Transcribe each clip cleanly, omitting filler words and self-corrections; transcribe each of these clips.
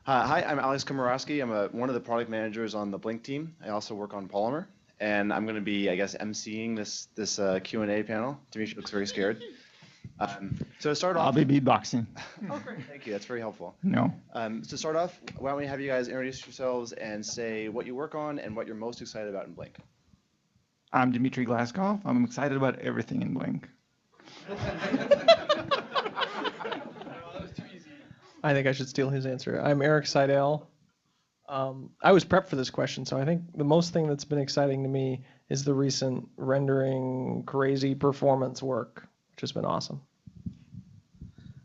Hi, I'm Alex Komorowski. I'm one of the product managers on the Blink team. I also work on Polymer, and I'm going to be, I guess, emceeing this Q&A panel. Dimitri looks very scared. So to start I'll off, be beatboxing. oh great, thank you. That's very helpful. No. To start off, why don't we have you guys introduce yourselves and say what you work on and what you're most excited about in Blink. I'm Dmitry Glaskov. I'm excited about everything in Blink. I think I should steal his answer. I'm Eric Seidel. I was prepped for this question, so I think the most thing that's been exciting to me is the recent rendering crazy performance work, which has been awesome.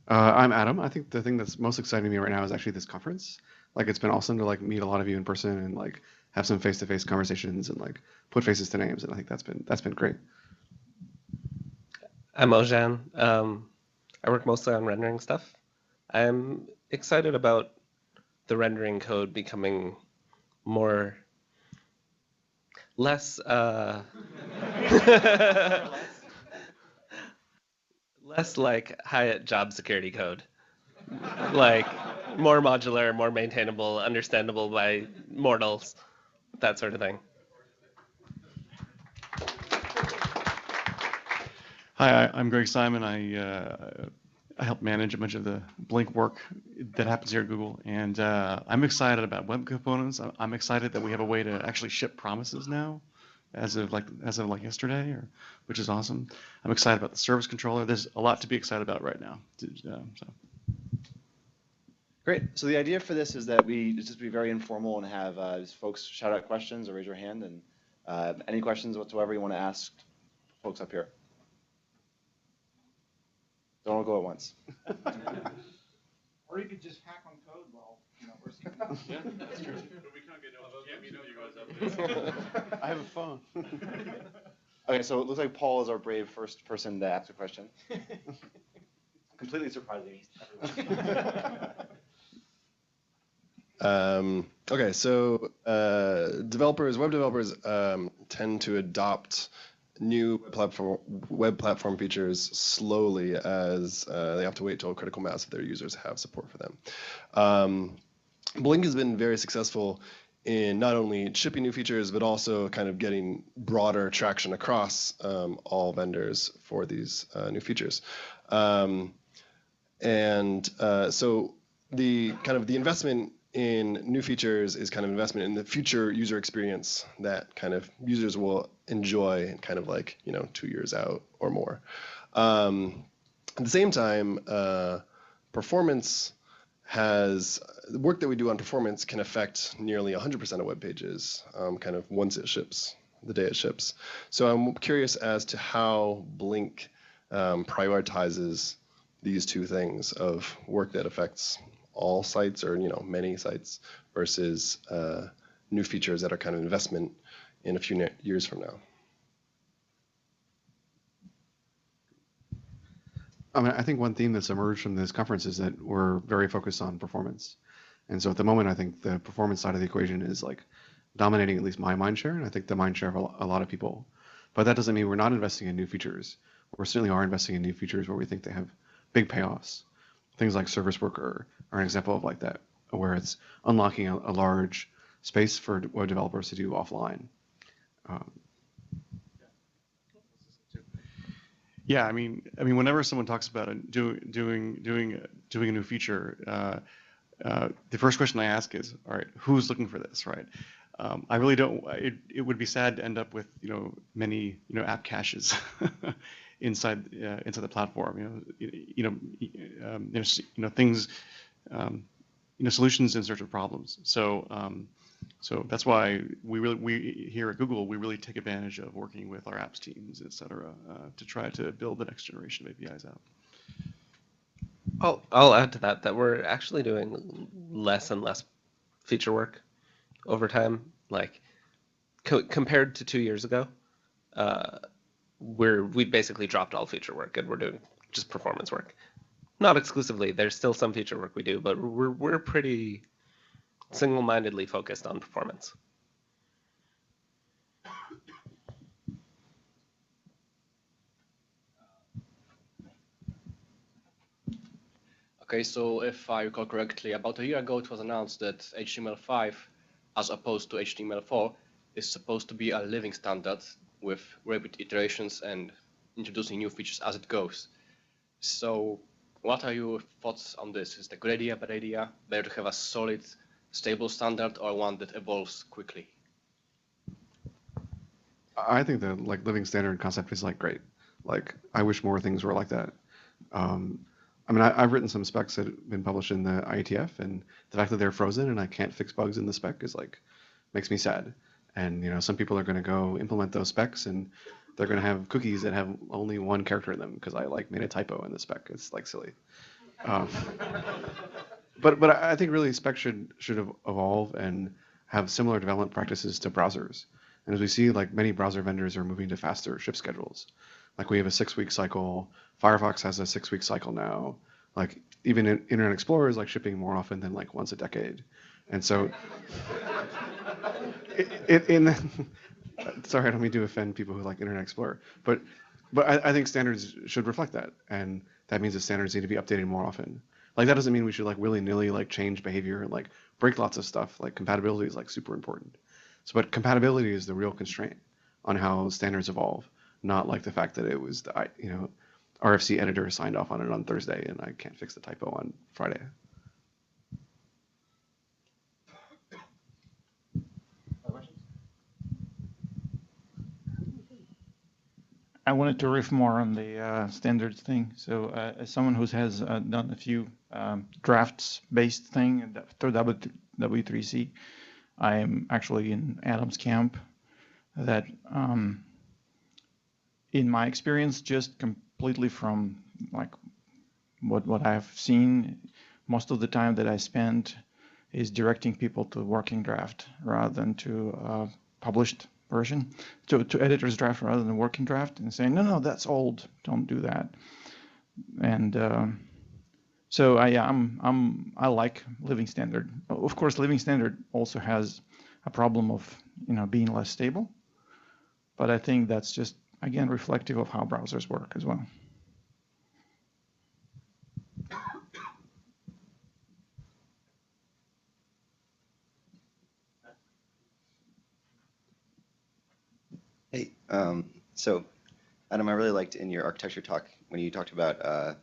I'm Adam. I think the thing that's most exciting to me right now is actually this conference. Like, it's been awesome to like meet a lot of you in person and like have some face-to-face conversations and like put faces to names. And I think that's been great. I'm Ojan. I work mostly on rendering stuff. I'm excited about the rendering code becoming less less like Hyatt job security code, like more modular, more maintainable, understandable by mortals, that sort of thing. Hi, I'm Greg Simon. I help manage a bunch of the Blink work that happens here at Google, and I'm excited about web components. I'm excited that we have a way to actually ship promises now, as of like yesterday, which is awesome. I'm excited about the service controller. There's a lot to be excited about right now. Great. So the idea for this is that we just be very informal and have just folks shout out questions or raise your hand, and any questions whatsoever you want to ask folks up here. Don't all go at once. Or you could just hack on code while we're seeing. Yeah, that's true. But we can't meet you guys up there. I have a phone. Okay, so it looks like Paul is our brave first person to ask a question. Completely surprising. Okay, so web developers tend to adopt new web platform features slowly as they have to wait till a critical mass of their users have support for them. Blink has been very successful in not only shipping new features, but also kind of getting broader traction across all vendors for these new features. So the investment in new features is kind of investment in the future user experience that kind of users will enjoy kind of like 2 years out or more. At the same time, performance the work that we do on performance can affect nearly 100% of web pages kind of once it ships, the day it ships. So I'm curious as to how Blink prioritizes these two things of work that affects all sites or many sites versus new features that are kind of investment in a few years from now. I think one theme that's emerged from this conference is that we're very focused on performance. And so at the moment, I think the performance side of the equation is like dominating at least my mind share, and I think the mind share of a lot of people. But that doesn't mean we're not investing in new features. We certainly are investing in new features where we think they have big payoffs. Things like Service Worker are an example of like that, where it's unlocking a large space for web developers to do offline. Yeah, I mean, whenever someone talks about doing a new feature, the first question I ask is, all right, who's looking for this, right? I really don't. It would be sad to end up with many app caches inside the platform. Things, solutions in search of problems. So that's why we here at Google, we really take advantage of working with our apps teams, et cetera, to try to build the next generation of APIs out. I'll add to that we're actually doing less and less feature work over time. Like compared to 2 years ago, we basically dropped all feature work and we're doing just performance work. Not exclusively. There's still some feature work we do, but we're pretty single-mindedly focused on performance. Okay, so if I recall correctly, about a year ago it was announced that HTML5, as opposed to HTML4, is supposed to be a living standard with rapid iterations and introducing new features as it goes. So what are your thoughts on this? Is it a good idea, bad idea? Better to have a solid, stable standard or one that evolves quickly? I think the like living standard concept is like great. Like I wish more things were like that. I mean, I've written some specs that have been published in the IETF, and the fact that they're frozen and I can't fix bugs in the spec is like makes me sad. And you know, some people are going to go implement those specs, and they're going to have cookies that have only one character in them because I like made a typo in the spec. It's like silly. Um, but I think really specs should evolve and have similar development practices to browsers. And as we see, like many browser vendors are moving to faster ship schedules. Like we have a 6-week cycle. Firefox has a 6-week cycle now. Like even Internet Explorer is like shipping more often than like once a decade. And so, sorry, I don't mean to offend people who like Internet Explorer, but I think standards should reflect that, and that means that standards need to be updated more often. Like that doesn't mean we should like willy-nilly like change behavior and like break lots of stuff. Like compatibility is like super important. So, but compatibility is the real constraint on how standards evolve, not like the fact that it was the RFC editor signed off on it on Thursday and I can't fix the typo on Friday. I wanted to riff more on the standards thing. So as someone who has done a few drafts-based thing through W3C, I am actually in Adam's camp that, in my experience, just completely from like what I've seen, most of the time that I spend is directing people to working draft rather than to published version, to editor's draft rather than working draft, and saying, no, that's old, don't do that. And so I like living standard. Of course, living standard also has a problem of being less stable, but I think that's just again reflective of how browsers work as well. Hey, so Adam, I really liked in your architecture talk when you talked about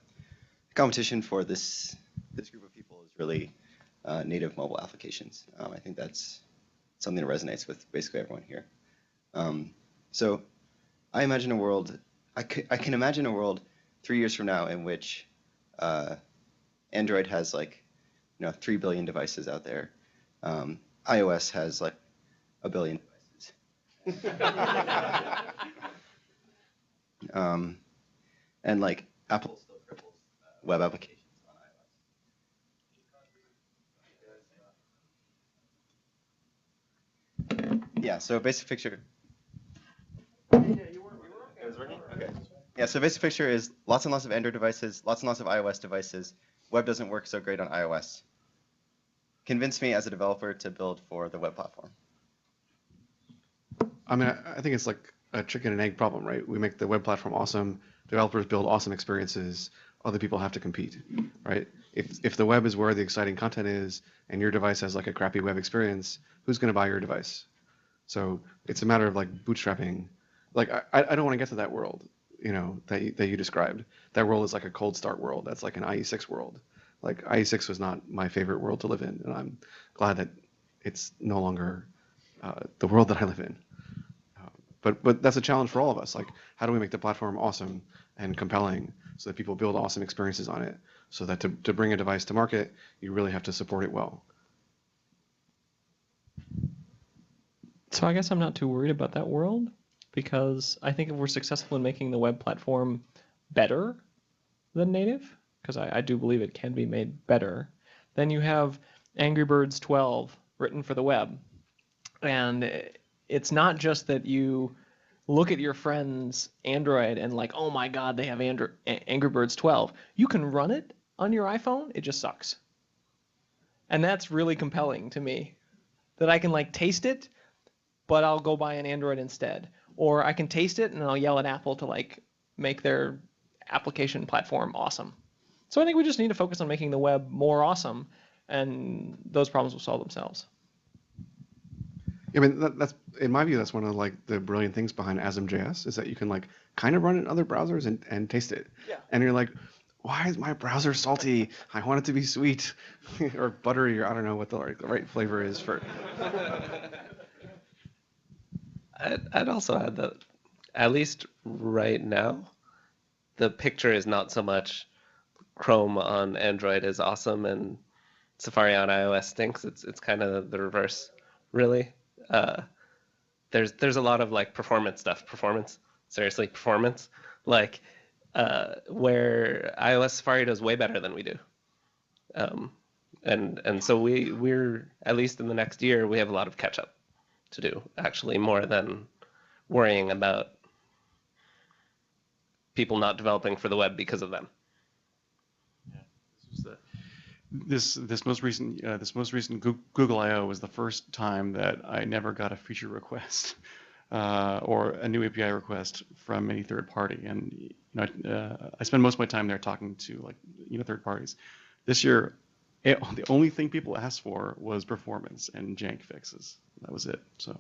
competition for this group of people is really native mobile applications. I think that's something that resonates with basically everyone here. So I imagine a world, I can imagine a world 3 years from now in which Android has like 3 billion devices out there. iOS has like 1 billion devices. And like Apple still triples web applications on iOS. Yeah, so basic picture. It was working? Okay. Yeah, so basic picture is lots and lots of Android devices, lots and lots of iOS devices. Web doesn't work so great on iOS. Convince me as a developer to build for the web platform. I mean, I think it's like a chicken and egg problem, right? We make the web platform awesome, developers build awesome experiences, other people have to compete, right? If the web is where the exciting content is and your device has like a crappy web experience, who's going to buy your device? So it's a matter of like bootstrapping. Like I don't want to get to that world, that you described. That world is like a cold start world. That's like an IE6 world. Like IE6 was not my favorite world to live in, and I'm glad that it's no longer the world that I live in. But that's a challenge for all of us. Like, how do we make the platform awesome and compelling so that people build awesome experiences on it? So that to bring a device to market, you really have to support it well. So I guess I'm not too worried about that world, because I think if we're successful in making the web platform better than native, because I do believe it can be made better, then you have Angry Birds 12 written for the web. And it's not just that you look at your friend's Android and like, oh my God, they have Angry Birds 12. You can run it on your iPhone, it just sucks. And that's really compelling to me, that I can like taste it, but I'll go buy an Android instead. Or I can taste it and I'll yell at Apple to like make their application platform awesome. So I think we just need to focus on making the web more awesome, and those problems will solve themselves. I mean, that's in my view, that's one of like the brilliant things behind ASM.js is that you can like kind of run it in other browsers and taste it. Yeah. And you're like, why is my browser salty? I want it to be sweet or buttery, or I don't know what the right flavor is for. I'd also add that, at least right now, the picture is not so much Chrome on Android is awesome and Safari on iOS stinks. It's kind of the reverse, really. There's a lot of like performance stuff. Seriously, performance. Like where iOS Safari does way better than we do. And so we're at least in the next year we have a lot of catch up to do, actually, more than worrying about people not developing for the web because of them. This most recent Google I/O was the first time that I never got a feature request or a new API request from any third party, and I spend most of my time there talking to third parties. This year, the only thing people asked for was performance and jank fixes. That was it. So.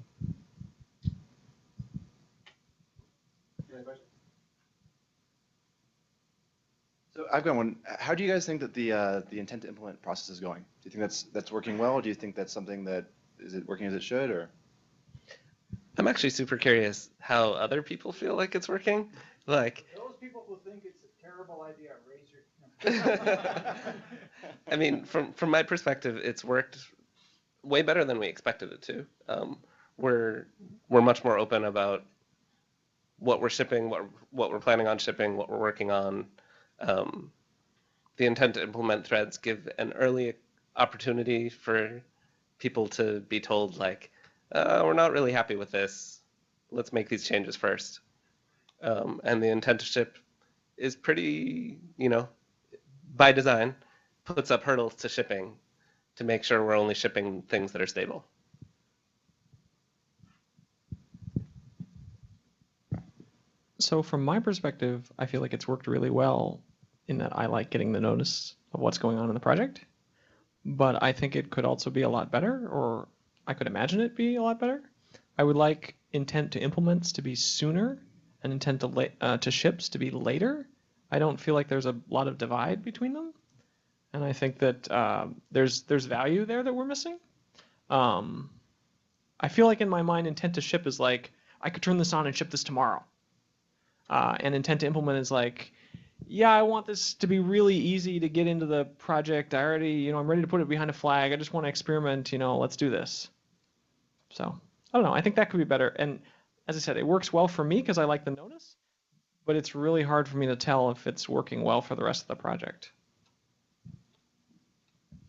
So I've got one. How do you guys think that the intent to implement process is going? Do you think that's working well? Or do you think that's something that is it working as it should, or? I'm actually super curious how other people feel like it's working. Like those people who think it's a terrible idea, raise your. I mean, from my perspective, it's worked way better than we expected it to. We're much more open about what we're shipping, what we're planning on shipping, what we're working on. The intent to implement threads give an early opportunity for people to be told, like, we're not really happy with this. Let's make these changes first. And the intent to ship is pretty, by design, puts up hurdles to shipping to make sure we're only shipping things that are stable. So from my perspective, I feel like it's worked really well in that I like getting the notice of what's going on in the project. But I think it could also be a lot better, or I could imagine it be a lot better. I would like intent to implements to be sooner and intent to ships to be later. I don't feel like there's a lot of divide between them. And I think that there's value there that we're missing. I feel like in my mind, intent to ship is like, I could turn this on and ship this tomorrow. And intent to implement is like, yeah, I want this to be really easy to get into the project. I already, I'm ready to put it behind a flag. I just want to experiment, let's do this. So I don't know. I think that could be better. And as I said, it works well for me because I like the notice, but it's really hard for me to tell if it's working well for the rest of the project. You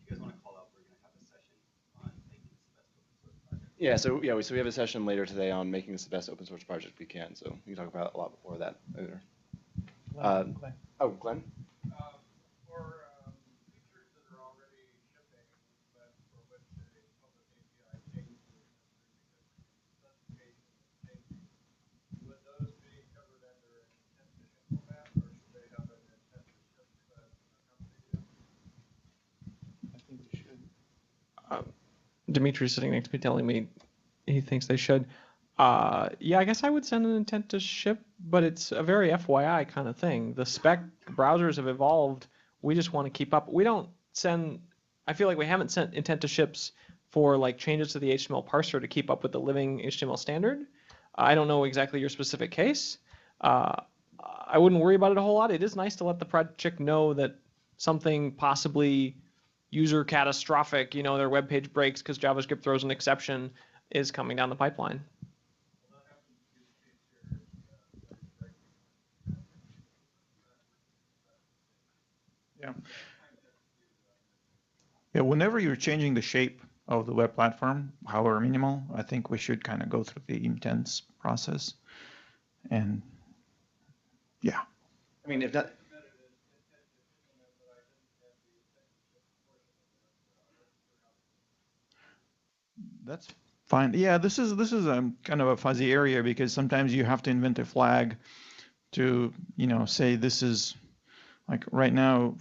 guys want to call out, we're going to have a session on making this the best open source project. Yeah. So we have a session later today on making this the best open source project we can. So we can talk about it a lot before that later. Glenn. Oh, Glenn. For features that are already shipping, but for which a public API changes because specification is changing, would those be covered under an intent to implement, or should they have an intent to ship that accompany them? I think they should. Dimitri's sitting next to me telling me he thinks they should. Yeah, I guess I would send an intent to ship, but it's a very FYI kind of thing. The spec browsers have evolved. We just want to keep up. We don't send, I feel like we haven't sent intent to ships for like changes to the HTML parser to keep up with the living HTML standard. I don't know exactly your specific case. I wouldn't worry about it a whole lot. It is nice to let the project know that something possibly user catastrophic, their web page breaks because JavaScript throws an exception, is coming down the pipeline. Yeah. Yeah, whenever you're changing the shape of the web platform, however minimal, I think we should kind of go through the intents process. And yeah. I mean, if not. That's fine. Yeah, this is kind of a fuzzy area because sometimes you have to invent a flag to, say this is Like right now,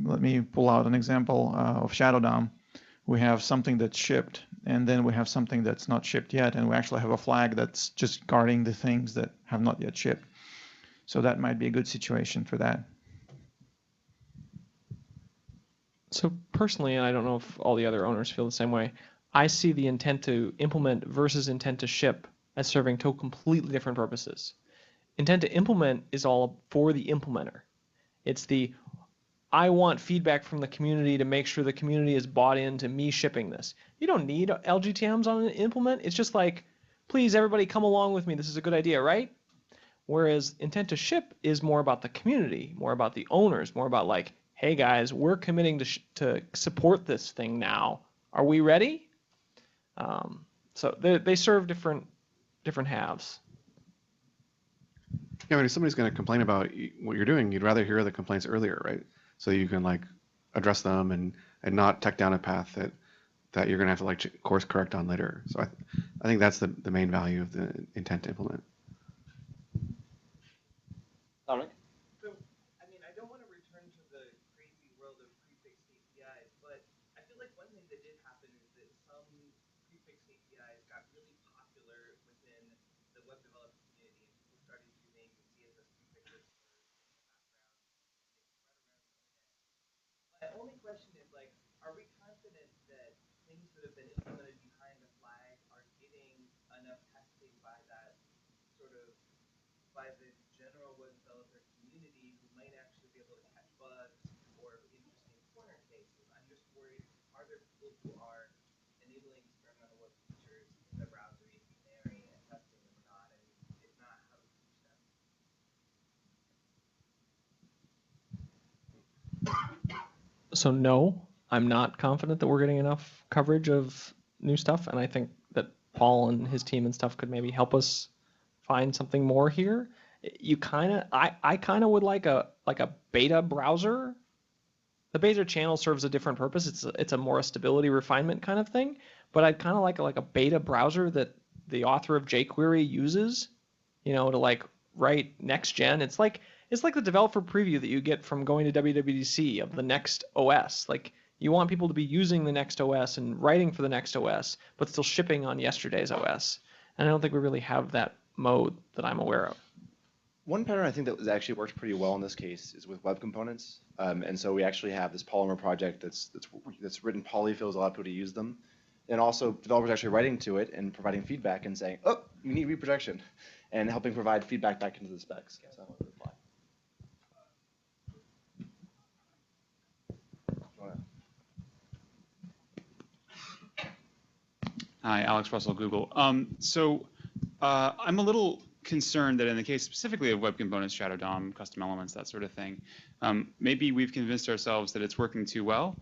let me pull out an example of Shadow DOM. We have something that's shipped, and then we have something that's not shipped yet, and we actually have a flag that's just guarding the things that have not yet shipped. So that might be a good situation for that. So personally, and I don't know if all the other owners feel the same way, I see the intent to implement versus intent to ship as serving two completely different purposes. Intent to implement is all for the implementer. It's the I want feedback from the community to make sure the community is bought into me shipping this. You don't need LGTMs on an implement. It's just like, please everybody come along with me. This is a good idea, right? Whereas intent to ship is more about the community, more about the owners, more about like, hey guys, we're committing to support this thing now. Are we ready? So they serve different halves. Yeah, I mean, if somebody's going to complain about what you're doing, you'd rather hear the complaints earlier, right? So you can like address them and not tech down a path that you're going to have to like course correct on later. So I think that's the main value of the intent to implement. Tarek? So, I mean, I don't want to return to the crazy world of prefixed APIs, but I feel like one thing that did happen is that some prefixed APIs got really popular within the web developer community, and people started using CSS prefixes for my only question is, like, are we confident that things that have been implemented behind the flag are getting enough testing by that sort of by the general web developer community who might actually be able to catch bugs or interesting corner cases? I'm just worried, are there people who are enabling experimental web features in the browser in Canary and testing them or not? And if not, how do we reach them? So no, I'm not confident that we're getting enough coverage of new stuff, and I think that Paul and his team and stuff could maybe help us find something more here. You kind of, I kind of would like a beta browser. The beta channel serves a different purpose. It's a more a stability refinement kind of thing, but I'd kind of like a beta browser that the author of jQuery uses, you know, to like write next gen. It's like the developer preview that you get from going to WWDC of the next OS. Like you want people to be using the next OS and writing for the next OS, but still shipping on yesterday's OS. And I don't think we really have that mode that I'm aware of. One pattern I think that actually works pretty well in this case is with web components. And so we actually have this Polymer project that's written polyfills, allow people to use them. And also developers actually writing to it and providing feedback and saying, oh, we need reprojection, and helping provide feedback back into the specs. So I'm going to reply. Hi, Alex Russell, Google. I'm a little concerned that in the case specifically of web components, Shadow DOM, custom elements, that sort of thing, maybe we've convinced ourselves that it's working too well.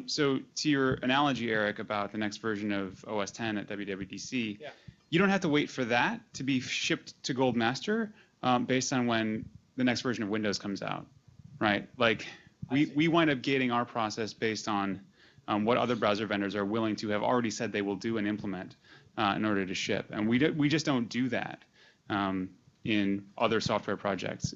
So to your analogy, Eric, about the next version of OS 10 at WWDC, you don't have to wait for that to be shipped to Gold Master based on when the next version of Windows comes out, right? Like we wind up gating our process based on what other browser vendors are willing to have already said they will do and implement in order to ship. And we just don't do that in other software projects.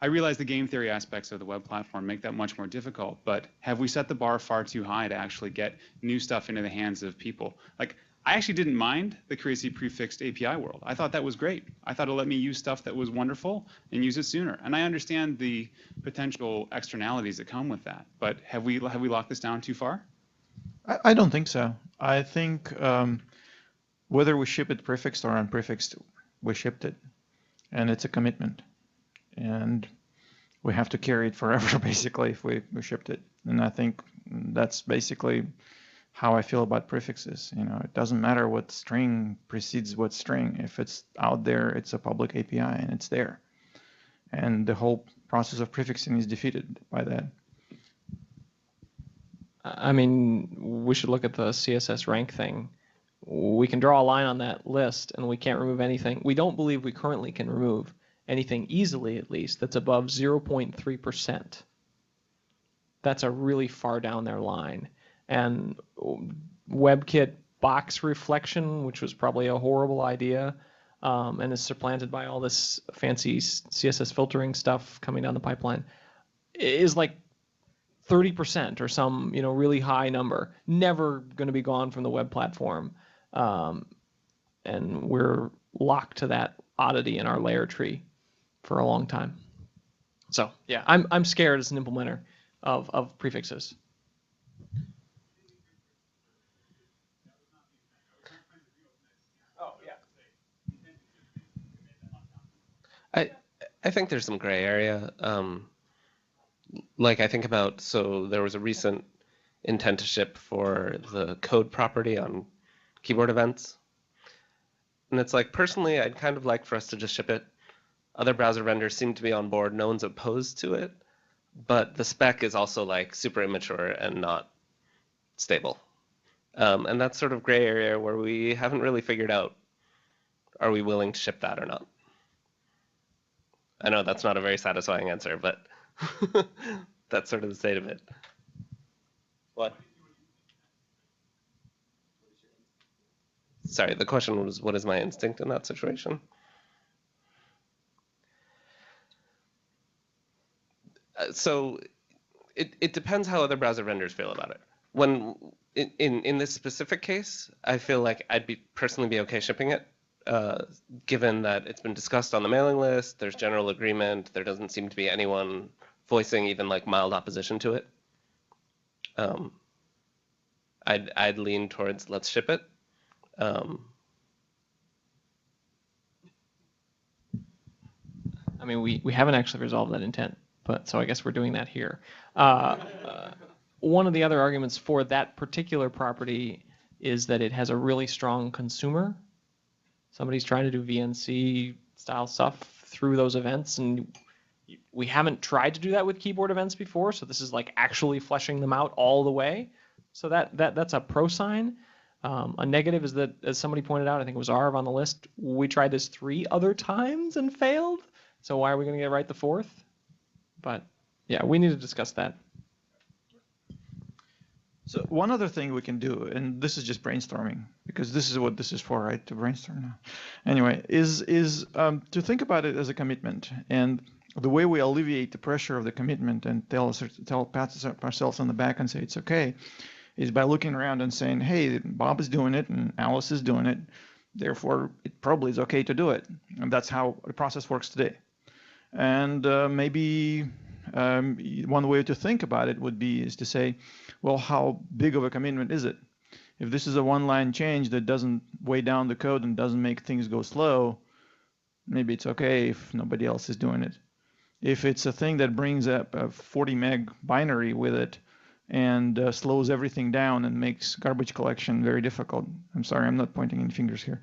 I realize the game theory aspects of the web platform make that much more difficult, but have we set the bar far too high to actually get new stuff into the hands of people? Like, I actually didn't mind the crazy prefixed API world. I thought that was great. I thought it let me use stuff that was wonderful and use it sooner. And I understand the potential externalities that come with that, but have we locked this down too far? I don't think so. I think whether we ship it prefixed or unprefixed, we shipped it, and it's a commitment, and we have to carry it forever basically if we shipped it. And I think that's basically how I feel about prefixes. You know, it doesn't matter what string precedes what string. If it's out there, it's a public API and it's there, and the whole process of prefixing is defeated by that. I mean, we should look at the CSS rank thing. We can draw a line on that list and we can't remove anything. We don't believe we currently can remove anything easily, at least, that's above 0.3%. That's a really far down their line. And WebKit box reflection, which was probably a horrible idea, and is supplanted by all this fancy CSS filtering stuff coming down the pipeline. is like 30% or some really high number, never going to be gone from the web platform, and we're locked to that oddity in our layer tree for a long time. So yeah, I'm scared as an implementer of prefixes. Oh yeah. I think there's some gray area. Like I think about, so there was a recent intent to ship for the code property on keyboard events. And it's like, personally, I'd kind of like for us to just ship it. Other browser vendors seem to be on board. No one's opposed to it. But the spec is also like super immature and not stable. And that's sort of gray area where we haven't really figured out, are we willing to ship that or not? I know that's not a very satisfying answer, but that's sort of the state of it. What? Sorry, the question was, what is my instinct in that situation? So it depends how other browser vendors feel about it. When in this specific case, I feel like I'd personally be okay shipping it, given that it's been discussed on the mailing list, there's general agreement, there doesn't seem to be anyone voicing even like mild opposition to it. I'd lean towards let's ship it. I mean, we haven't actually resolved that intent, but so I guess we're doing that here. One of the other arguments for that particular property is that it has a really strong consumer. Somebody's trying to do VNC style stuff through those events, and we haven't tried to do that with keyboard events before, so this is like actually fleshing them out all the way. So that's a pro sign. A negative is that, as somebody pointed out, I think it was Arv on the list, we tried this 3 other times and failed. So why are we going to get it right the 4th? But yeah, we need to discuss that. So one other thing we can do, and this is just brainstorming, because this is what this is for, right? To brainstorm now. Anyway, is to think about it as a commitment, and the way we alleviate the pressure of the commitment and pat ourselves on the back and say it's okay, is by looking around and saying, hey, Bob is doing it and Alice is doing it, therefore it probably is okay to do it, and that's how the process works today. And maybe one way to think about it is to say, well, how big of a commitment is it? If this is a one-line change that doesn't weigh down the code and doesn't make things go slow, maybe it's okay if nobody else is doing it. If it's a thing that brings up a 40 meg binary with it and slows everything down and makes garbage collection very difficult, I'm sorry, I'm not pointing any fingers here.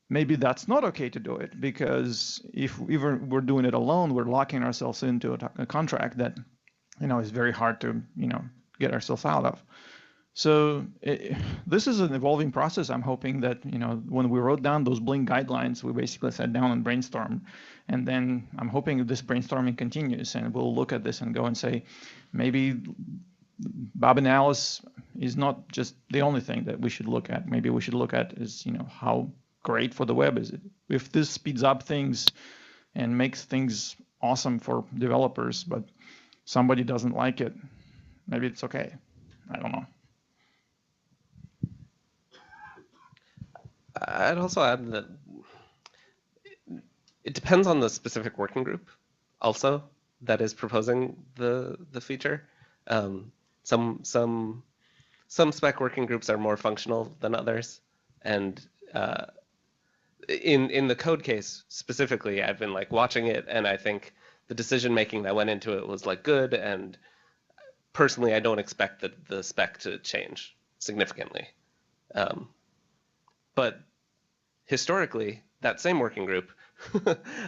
Maybe that's not okay to do it, because if we're doing it alone, we're locking ourselves into a contract that, is very hard to, get ourselves out of. So this is an evolving process. I'm hoping that, when we wrote down those Blink guidelines, we basically sat down and brainstormed. And then I'm hoping this brainstorming continues, and we'll look at this and go and say, maybe Bob and Alice is not just the only thing that we should look at. Maybe we should look at is, how great for the web is it? If this speeds up things and makes things awesome for developers, but somebody doesn't like it, maybe it's okay. I don't know. I'd also add that it depends on the specific working group also that is proposing the feature. Some spec working groups are more functional than others, and in the code case specifically, I've been like watching it, and I think the decision making that went into it was like good, and personally I don't expect the spec to change significantly. But historically, that same working group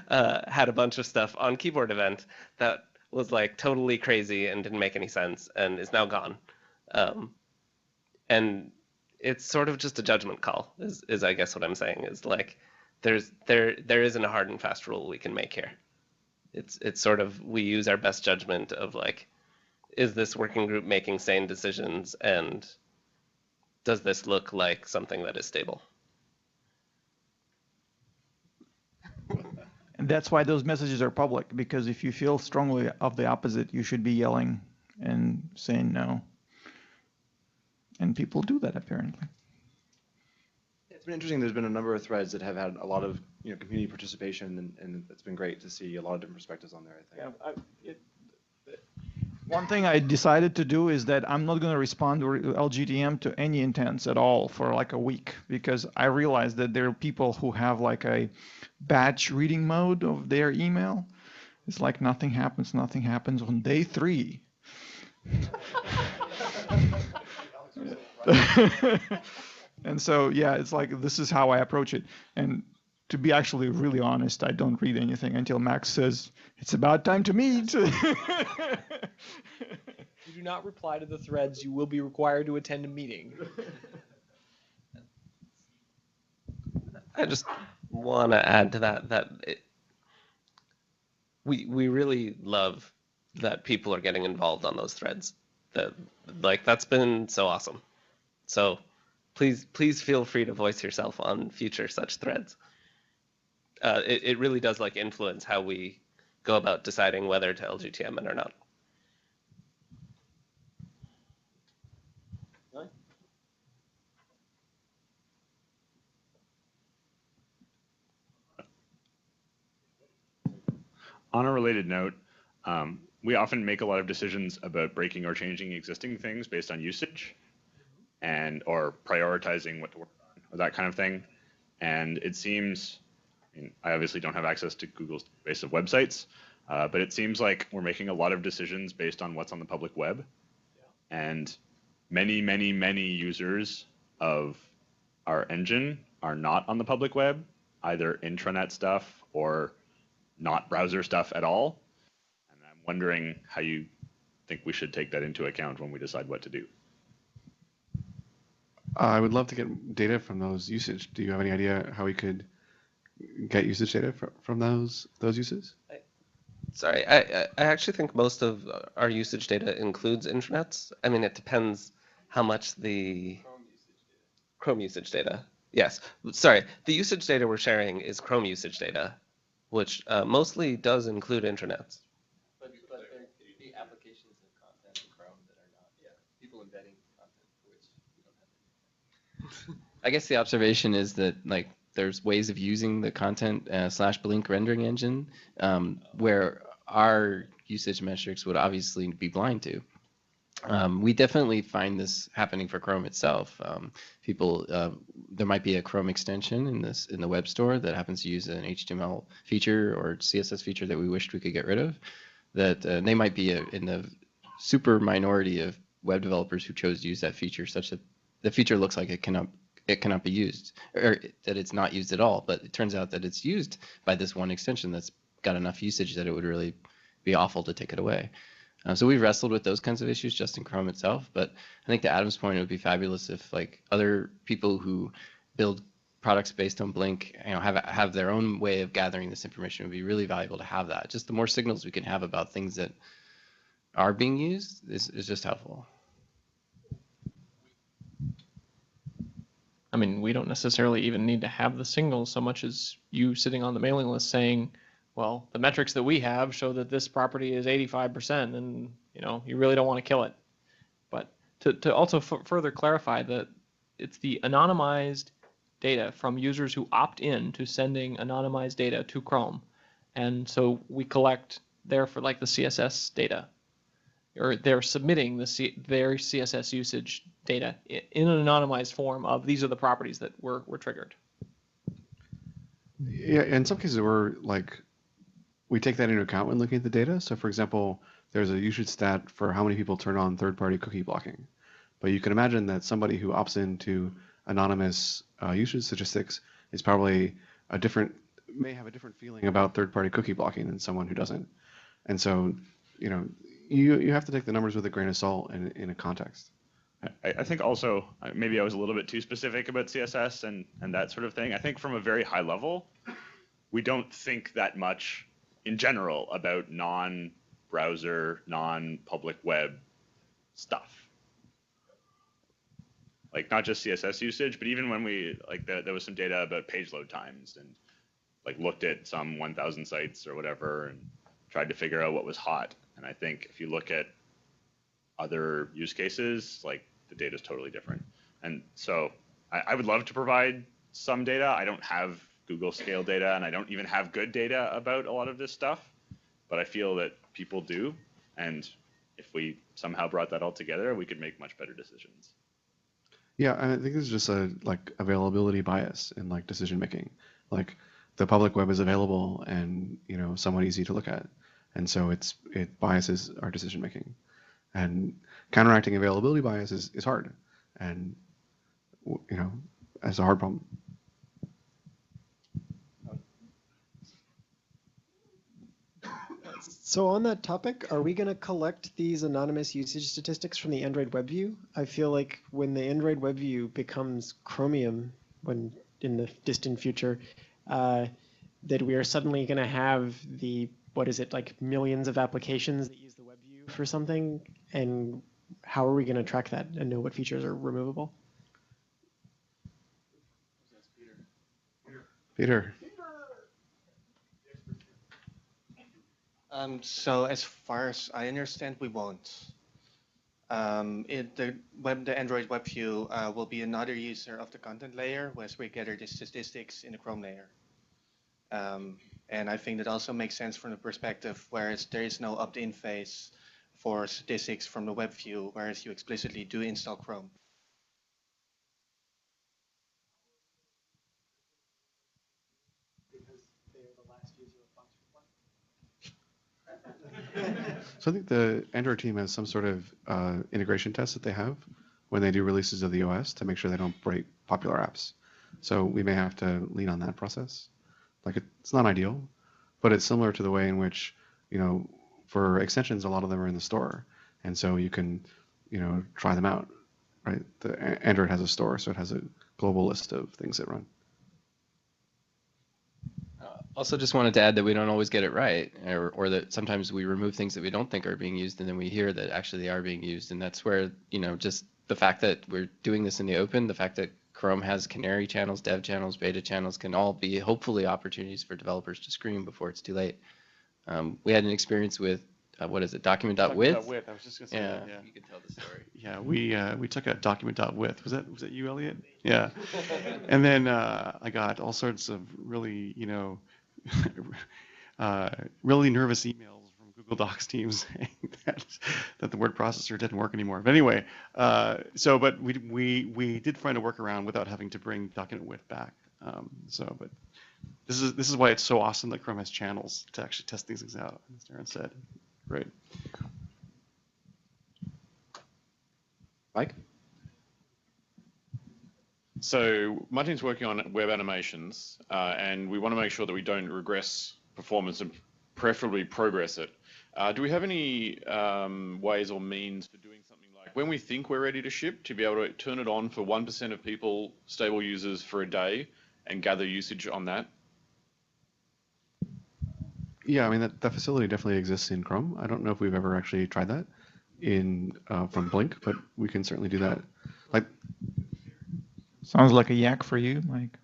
had a bunch of stuff on keyboard event that was like totally crazy and didn't make any sense and is now gone. And it's sort of just a judgment call, is I guess what I'm saying, is like there isn't a hard and fast rule we can make here. It's sort of, we use our best judgment of like, is this working group making sane decisions, and does this look like something that is stable? And That's why those messages are public, because if you feel strongly of the opposite, you should be yelling and saying no. And people do that apparently. It's been interesting. There's been a number of threads that have had a lot of community participation, and it's been great to see a lot of different perspectives on there, I think. One thing I decided to do is that I'm not going to respond to LGTM to any intents at all for like a week, because I realized that there are people who have like a batch reading mode of their email. It's like nothing happens on day 3. And so, yeah, it's like, this is how I approach it. And to be actually really honest, I don't read anything until Max says, it's about time to meet. If you do not reply to the threads, you will be required to attend a meeting. I just want to add to that we really love that people are getting involved on those threads. That's been so awesome. So please feel free to voice yourself on future such threads. It really does influence how we go about deciding whether to LGTM it or not. On a related note, we often make a lot of decisions about breaking or changing existing things based on usage or prioritizing what to work on, or that kind of thing. And it seems, I obviously don't have access to Google's base of websites, but it seems like we're making a lot of decisions based on what's on the public web. Yeah. And many, many, many users of our engine are not on the public web, either intranet stuff or not browser stuff at all. And I'm wondering how you think we should take that into account when we decide what to do. I would love to get data from those usage. Do you have any idea how we could get usage data from those uses? Sorry, I actually think most of our usage data includes intranets. I mean, it depends how much the Chrome usage data. Yes, sorry, the usage data we're sharing is Chrome usage data, which mostly does include intranets. But there could be applications and content in Chrome that are not people embedding content for which we don't have. I guess the observation is that there's ways of using the content / Blink rendering engine where our usage metrics would obviously be blind to. We definitely find this happening for Chrome itself. There might be a Chrome extension in the web store that happens to use an HTML feature or CSS feature that we wished we could get rid of. That they might be in the super minority of web developers who chose to use that feature, such that the feature looks like it cannot be used, or that it's not used at all. But it turns out that it's used by this one extension that's got enough usage that it would really be awful to take it away. So we've wrestled with those kinds of issues just in Chrome itself. But I think to Adam's point, it would be fabulous if other people who build products based on Blink, have their own way of gathering this information. It would be really valuable to have that. Just the more signals we can have about things that are being used is just helpful. I mean, we don't necessarily even need to have the signals so much as you sitting on the mailing list saying, well, the metrics that we have show that this property is 85%, and you really don't want to kill it. But to also further clarify that it's the anonymized data from users who opt in to sending anonymized data to Chrome, and so we collect there for the CSS data, or they're submitting their CSS usage data in an anonymized form of these are the properties that were triggered. Yeah, in some cases we take that into account when looking at the data. So for example, there's a usage stat for how many people turn on third-party cookie blocking. But you can imagine that somebody who opts into anonymous usage statistics is probably may have a different feeling about third-party cookie blocking than someone who doesn't. And so, you have to take the numbers with a grain of salt in a context. I think also, maybe I was a little bit too specific about CSS and that sort of thing. I think from a very high level, we don't think that much in general about non-browser, non-public web stuff. Not just CSS usage, but even when there was some data about page load times and like looked at some 1,000 sites or whatever and tried to figure out what was hot. And I think if you look at other use cases, like the data is totally different. And so I would love to provide some data. I don't have Google scale data, and I don't even have good data about a lot of this stuff, but I feel that people do. And if we somehow brought that all together, we could make much better decisions. Yeah, and I think it's just a like availability bias in like decision making. Like the public web is available and somewhat easy to look at, and so it biases our decision making. And counteracting availability bias is hard, and it's a hard problem. So on that topic, are we going to collect these anonymous usage statistics from the Android web view? I feel like when the Android web view becomes Chromium, when in the distant future, that we are suddenly going to have the, what is it, like millions of applications that use the web view for something, and how are we going to track that and know what features are removable? Peter. So as far as I understand, we won't. The Android web view will be another user of the content layer, whereas we gather the statistics in the Chrome layer. And I think that also makes sense from the perspective, whereas there is no opt-in phase for statistics from the web view, whereas you explicitly do install Chrome. So I think the Android team has some sort of integration test that they have when they do releases of the OS to make sure they don't break popular apps. So we may have to lean on that process. Like it's not ideal, but it's similar to the way in which, for extensions, a lot of them are in the store. And so you can, try them out, right? Android has a store, so it has a global list of things that run. Also, just wanted to add that we don't always get it right, or that sometimes we remove things that we don't think are being used, and then we hear that actually they are being used, and that's where just the fact that we're doing this in the open, the fact that Chrome has canary channels, dev channels, beta channels, can all be hopefully opportunities for developers to scream before it's too late. We had an experience with what is it, document.with? Document.with, I was just gonna say that, yeah. You can tell the story. Yeah, we took a document.with. Was that you, Elliot? Yeah. And then I got all sorts of really, really nervous emails from Google Docs teams saying that the word processor didn't work anymore. But anyway, but we did find a workaround without having to bring document.with back. But this is why it's so awesome that Chrome has channels to actually test these things out, as Darren said. Great. Mike? So my team's working on web animations, and we want to make sure that we don't regress performance and preferably progress it. Do we have any ways or means for doing something like when we think we're ready to ship, to be able to turn it on for 1% of people, stable users for a day, and gather usage on that? Yeah, I mean, that facility definitely exists in Chrome. I don't know if we've ever actually tried that from Blink, but we can certainly do that. Like, sounds like a yak for you, Mike.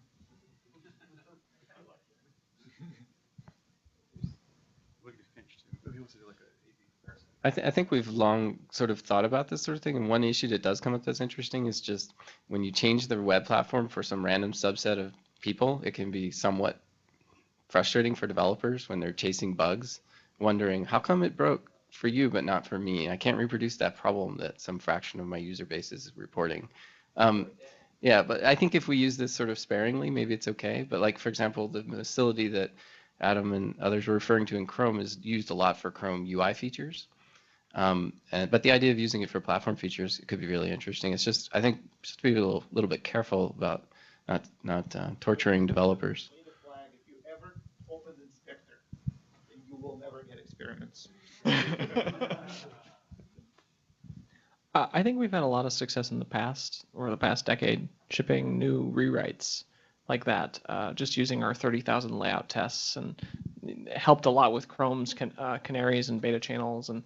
I think we've long sort of thought about this sort of thing, and one issue that does come up that's interesting is just when you change the web platform for some random subset of people, it can be somewhat frustrating for developers when they're chasing bugs, wondering how come it broke for you but not for me. I can't reproduce that problem that some fraction of my user base is reporting. Yeah, but I think if we use this sort of sparingly, maybe it's okay. But like, for example, the facility that Adam and others were referring to in Chrome is used a lot for Chrome UI features. But the idea of using it for platform features, it could be really interesting. It's just, I think, just to be a little bit careful about not torturing developers. If you ever open the inspector, then you will never get experiments. I think we've had a lot of success in the past, or the past decade, shipping new rewrites like that, just using our 30,000 layout tests, and it helped a lot with Chrome's canaries and beta channels. And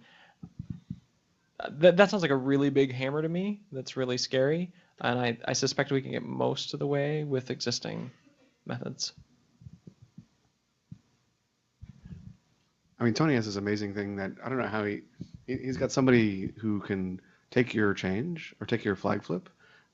that sounds like a really big hammer to me. That's really scary. And I suspect we can get most of the way with existing methods. I mean, Tony has this amazing thing that I don't know how he's got somebody who can take your change or take your flag flip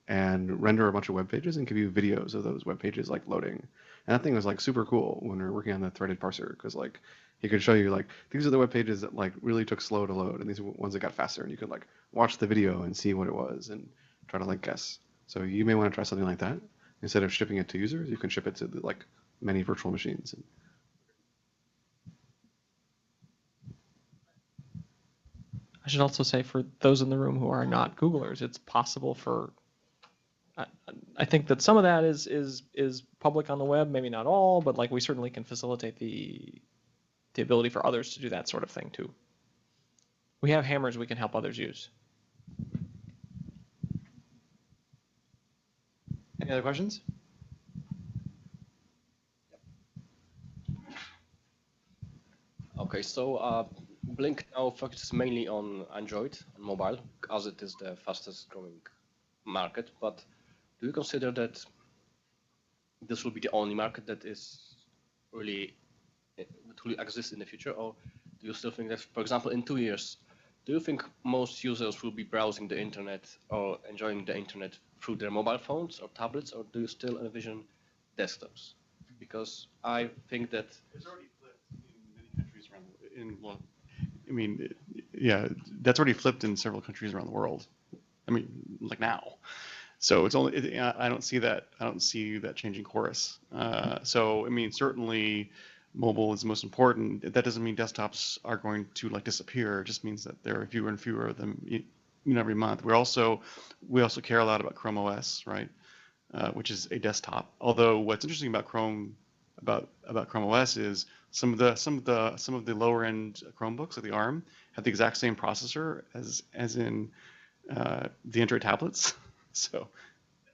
and render a bunch of web pages and give you videos of those web pages like loading. And that thing was like super cool when we were working on the threaded parser because like he could show you like these are the web pages that like really took slow to load and these are ones that got faster and you could like watch the video and see what it was and try to like guess. So you may want to try something like that. Instead of shipping it to users, you can ship it to like many virtual machines. I should also say for those in the room who are not Googlers, it's possible for. I think that some of that is public on the web, maybe not all, but like we certainly can facilitate the ability for others to do that sort of thing too. We have hammers we can help others use. Any other questions? Okay, so Blink now focuses mainly on Android and mobile, as it is the fastest growing market. But do you consider that this will be the only market that is really exists in the future, or do you still think that, for example, in 2 years, do you think most users will be browsing the internet or enjoying the internet through their mobile phones or tablets, or do you still envision desktops? Because I think that it's already flipped in many countries around well, I mean, yeah, that's already flipped in several countries around the world. I mean, like now. So it's only I don't see that changing course. So I mean, certainly mobile is most important. That doesn't mean desktops are going to like disappear. It just means that there are fewer and fewer of them every month. We also care a lot about Chrome OS, right? Which is a desktop. Although what's interesting about Chrome OS is some of the lower end Chromebooks like the ARM have the exact same processor as in the Android tablets. So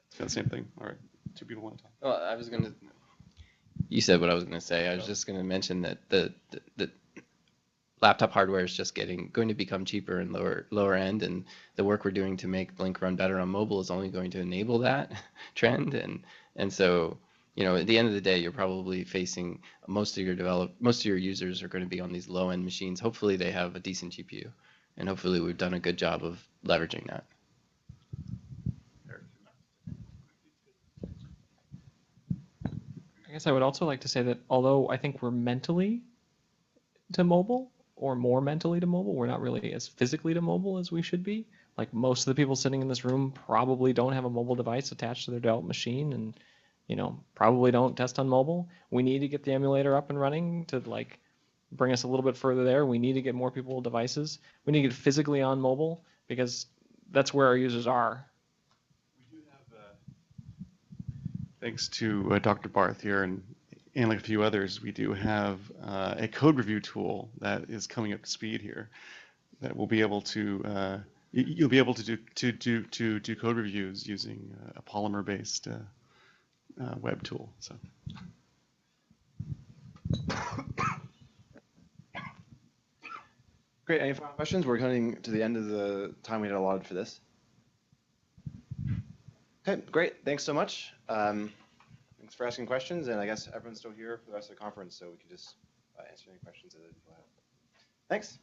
it's the same thing. All right, two people want to talk. Well, I was gonna. You said what I was gonna say. I was just gonna mention that the laptop hardware is just going to become cheaper and lower end, and the work we're doing to make Blink run better on mobile is only going to enable that trend. And so, you know, at the end of the day, you're probably facing most of your users are going to be on these low end machines. Hopefully, they have a decent GPU, and hopefully, we've done a good job of leveraging that. I guess I would also like to say that although I think we're mentally to mobile, or more mentally to mobile, we're not really as physically to mobile as we should be. Like most of the people sitting in this room probably don't have a mobile device attached to their Dell machine and, you know, probably don't test on mobile. We need to get the emulator up and running to like bring us a little bit further there. We need to get more people devices. We need to get physically on mobile because that's where our users are. Thanks to Dr. Barth here and like a few others, we do have a code review tool that is coming up to speed here that will be able to you'll be able to do code reviews using a Polymer-based web tool. So. Great. Any final questions? We're coming to the end of the time we had allotted for this. Okay, great. Thanks so much. Thanks for asking questions, and I guess everyone's still here for the rest of the conference, so we can just answer any questions that people have. Thanks.